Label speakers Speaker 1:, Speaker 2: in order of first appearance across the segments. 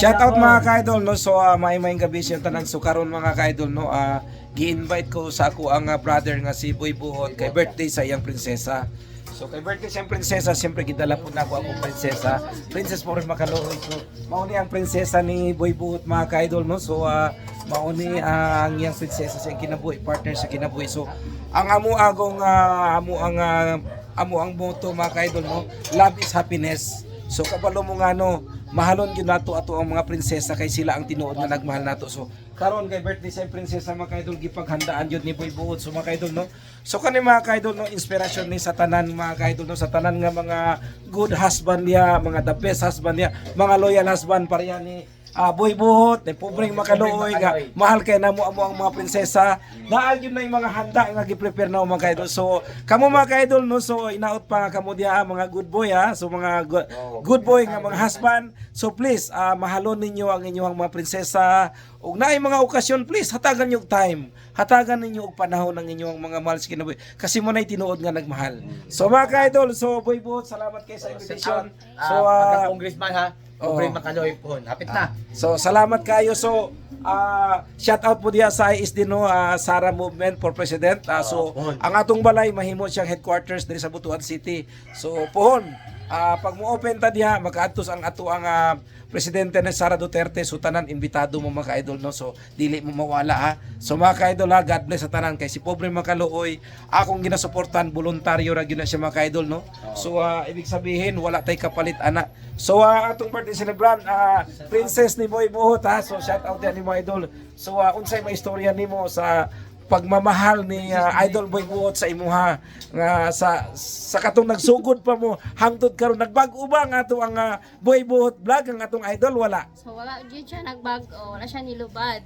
Speaker 1: Shout out mga ka-idol no. So maayong gabi siya tanan. So karon mga ka-idol no, gi-invite ko sa ako ang brother nga si Boy Buhot kay birthday sa iyang prinsesa. So kay birthday siyang prinsesa, siyempre gidala po na ako akong prinsesa. Princess for Makaluoy. So mao ni ang prinsesa ni Boy Buhot mga ka-idol no. So mao ni ang iyang prinsesa siyang kinabuhi, partner sa kinabuhi. So ang amo ang motto mga ka-idol no, love is happiness. So kabalo mo nga no, mahalon gyud nato ato ang mga prinsesa kay sila ang tinuod nga nagmahal nato. So karon kay birthday sa prinsesa mga kaidol gipaghandaan jud ni Boy Buhot. So mga kaidol no, so kani mga kaidol no, inspirasyon ni sa tanan mga kaidol no, sa tanan nga mga good husband niya, mga the best husband niya, mga loyal husband pareha ni Boy Buhot, ni pobreng Makaluoy nga mahal kay namo ang mga prinsesa. Naag yun na yung mga handa nga gi-prepare na mga kaidol. So kamo mga kaidol no, so inaot pa kamo diha mga good boy so mga good boy nga mga husband. So please mahalon ninyo ang inyong mga prinsesa. Ug naay mga okasyon please hatagan niyo og time. Hatagan ninyo og panahon ng inyong mga mahal sa kinabuhi kasi mo nay tinuod nga nagmahal. So mga kaidol, so Boy Buhot, salamat kay sa invitation. So
Speaker 2: congressman ha. Pobreng Makaluoy po. Hapit na.
Speaker 1: So salamat kayo. So shout out po diya sa ISD no, Sara Movement for President. So ang atong balay mahimo siyang headquarters diri sa Butuan City. So pohon pag mo open ta diha makaadtos ang ato ang presidente ni Sara Duterte. So tanan imbitado mo mga ka-idol no. So dili mo mawala ha. So mga ka-idol ha, God bless sa tanan kay si pobre Makaluoy akong ginasuportan, voluntaryo ra gyud na siya mga ka-idol no. So ibig sabihin wala tay kapalit ana. So atong birthday celebrant princess ni Boy Buhot ha. So shout out yan ni mga idol. So unsay may istorya nimo sa pagmamahal ni Idol Boy Buhot sa imuha nga sa katong nagsugod pa mo hangtod karon nagbag-o ba nga ato ang Boy Buhot vlog ang atong idol wala.
Speaker 3: So wala gyud siya nagbag-o, wala siya nilubad.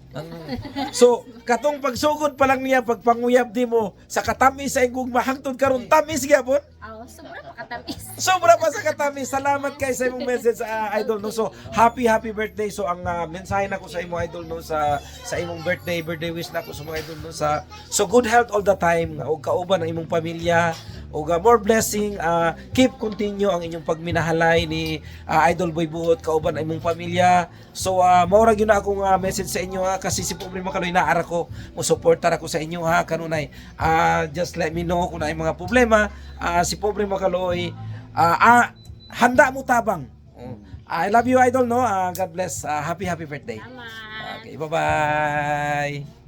Speaker 1: So katong pagsugod pa lang niya pagpanguyab nimo sa katamis sa igong mahangtod karon tamis gyapon.
Speaker 3: Sobra pa katamis.
Speaker 1: Sobra pa sa katamis. Salamat kay sa imong message idol no. So happy birthday. So ang mensahe nako sa imong idol no sa imong birthday wish nako sa mga idol no sa so good health all the time ug kauban ang imong pamilya ug more blessing. Keep continue ang inyong pagminahalay ni Idol Boy Buhot kauban ang imong pamilya. So mao ra gyud na akong message sa inyo kasi si pobre Makaluoy naa ra ko mo suportar ako sa inyo kanunay. Just let me know kung naay mga problema. Si pobre Makaluoy handa mo tabang. I love you idol no. God bless. Happy birthday.
Speaker 3: Tama.
Speaker 1: Okay, bye-bye.